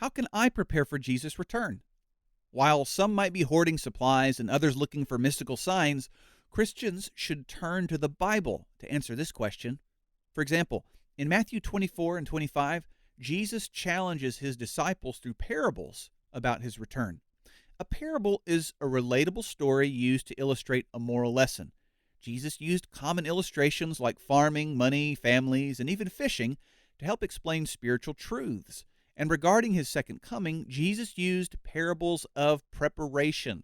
How can I prepare for Jesus' return? While some might be hoarding supplies and others looking for mystical signs, Christians should turn to the Bible to answer this question. For example, in Matthew 24 and 25, Jesus challenges his disciples through parables about his return. A parable is a relatable story used to illustrate a moral lesson. Jesus used common illustrations like farming, money, families, and even fishing to help explain spiritual truths. And regarding his second coming, Jesus used parables of preparation.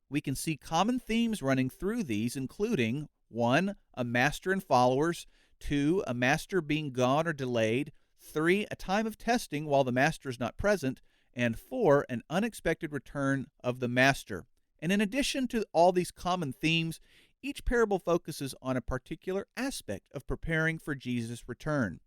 We can see common themes running through these, including 1. A master and followers, 2. A master being gone or delayed, 3. A time of testing while the master is not present, and 4. An unexpected return of the master. And in addition to all these common themes, each parable focuses on a particular aspect of preparing for Jesus' return.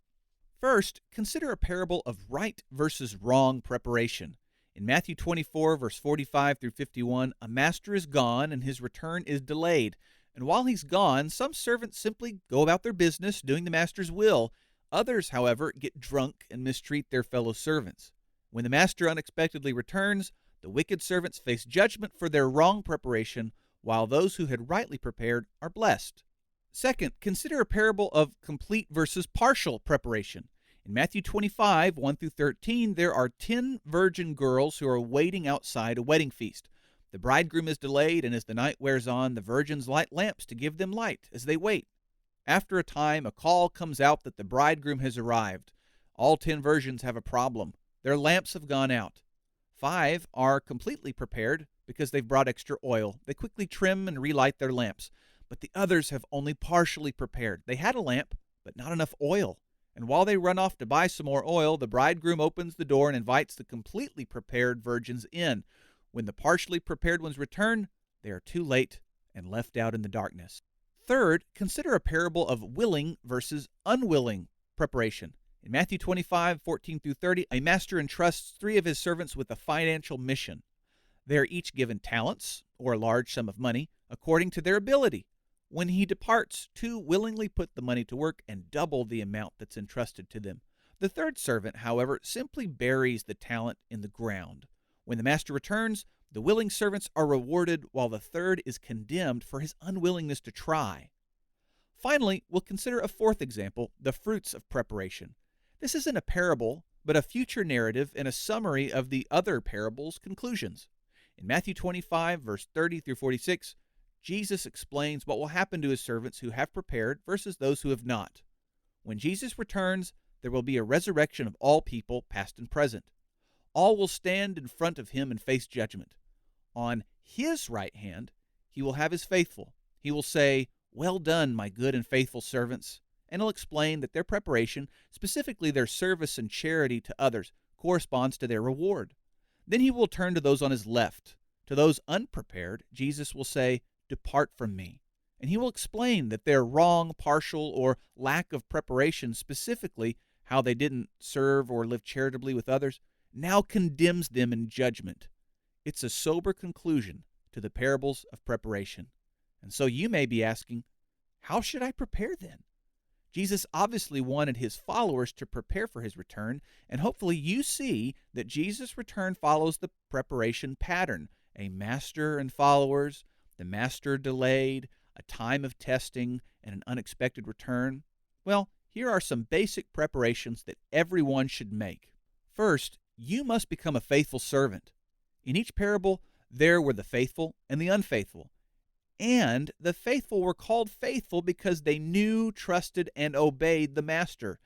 First, consider a parable of right versus wrong preparation. In Matthew 24, verse 45 through 51, a master is gone and his return is delayed. And while he's gone, some servants simply go about their business doing the master's will. Others, however, get drunk and mistreat their fellow servants. When the master unexpectedly returns, the wicked servants face judgment for their wrong preparation, while those who had rightly prepared are blessed. Second, consider a parable of complete versus partial preparation. In Matthew 25, 1 through 13, there are 10 virgin girls who are waiting outside a wedding feast. The bridegroom is delayed, and as the night wears on, the virgins light lamps to give them light as they wait. After a time, a call comes out that the bridegroom has arrived. All 10 virgins have a problem. Their lamps have gone out. 5 are completely prepared because they've brought extra oil. They quickly trim and relight their lamps. But the others have only partially prepared. They had a lamp, but not enough oil. And while they run off to buy some more oil, the bridegroom opens the door and invites the completely prepared virgins in. When the partially prepared ones return, they are too late and left out in the darkness. Third, consider a parable of willing versus unwilling preparation. In Matthew 25, 14 through 30, a master entrusts 3 of his servants with a financial mission. They are each given talents, or a large sum of money, according to their ability. When he departs, 2 willingly put the money to work and double the amount that's entrusted to them. The third servant, however, simply buries the talent in the ground. When the master returns, the willing servants are rewarded while the third is condemned for his unwillingness to try. Finally, we'll consider a fourth example, the fruits of preparation. This isn't a parable, but a future narrative and a summary of the other parable's conclusions. In Matthew 25, verse 30 through 46, Jesus explains what will happen to his servants who have prepared versus those who have not. When Jesus returns, there will be a resurrection of all people, past and present. All will stand in front of him and face judgment. On his right hand, he will have his faithful. He will say, "Well done, my good and faithful servants." And he'll explain that their preparation, specifically their service and charity to others, corresponds to their reward. Then he will turn to those on his left. To those unprepared, Jesus will say, "Depart from me." And he will explain that their wrong, partial, or lack of preparation, specifically how they didn't serve or live charitably with others, now condemns them in judgment. It's a sober conclusion to the parables of preparation. And so you may be asking, how should I prepare then? Jesus obviously wanted his followers to prepare for his return, and hopefully you see that Jesus' return follows the preparation pattern: a master and followers, the master delayed, a time of testing, and an unexpected return. Well, here are some basic preparations that everyone should make. First, you must become a faithful servant. In each parable, there were the faithful and the unfaithful. And the faithful were called faithful because they knew, trusted, and obeyed the master.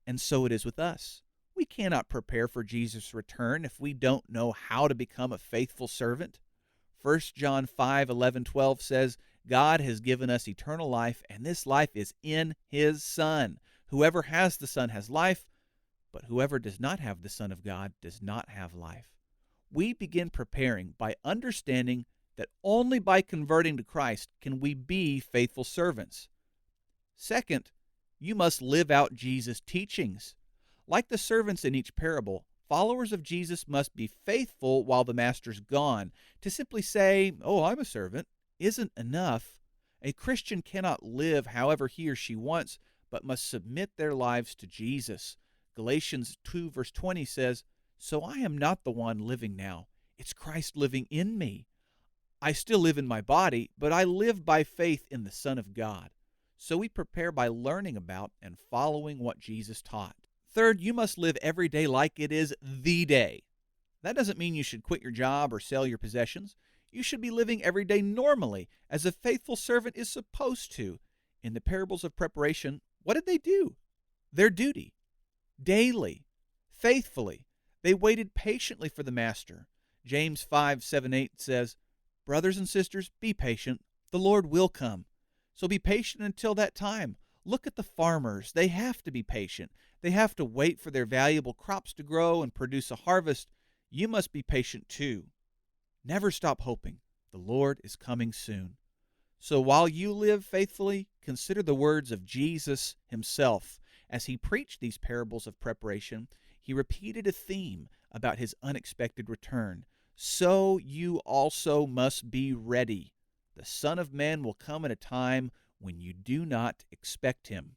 And so it is with us. We cannot prepare for Jesus' return if we don't know how to become a faithful servant. 1 John 5, 11, 12 says, "God has given us eternal life, and this life is in his Son. Whoever has the Son has life, but whoever does not have the Son of God does not have life." We begin preparing by understanding that only by converting to Christ can we be faithful servants. Second, you must live out Jesus' teachings. Like the servants in each parable, followers of Jesus must be faithful while the master's gone. To simply say, "Oh, I'm a servant," isn't enough. A Christian cannot live however he or she wants, but must submit their lives to Jesus. Galatians 2 verse 20 says, So I am not the one living now. It's Christ living in me. I still live in my body, but I live by faith in the Son of God. So we prepare by learning about and following what Jesus taught. Third, you must live every day like it is the day. That doesn't mean you should quit your job or sell your possessions. You should be living every day normally, as a faithful servant is supposed to. In the parables of preparation, what did they do? Their duty. Daily, faithfully, they waited patiently for the Master. James 5:7-8 says, "Brothers and sisters, be patient. The Lord will come. So be patient until that time. Look at the farmers. They have to be patient. They have to wait for their valuable crops to grow and produce a harvest. You must be patient too. Never stop hoping. The Lord is coming soon." So while you live faithfully, consider the words of Jesus himself. As he preached these parables of preparation, he repeated a theme about his unexpected return. So you also must be ready. The Son of Man will come at a time when you do not expect him.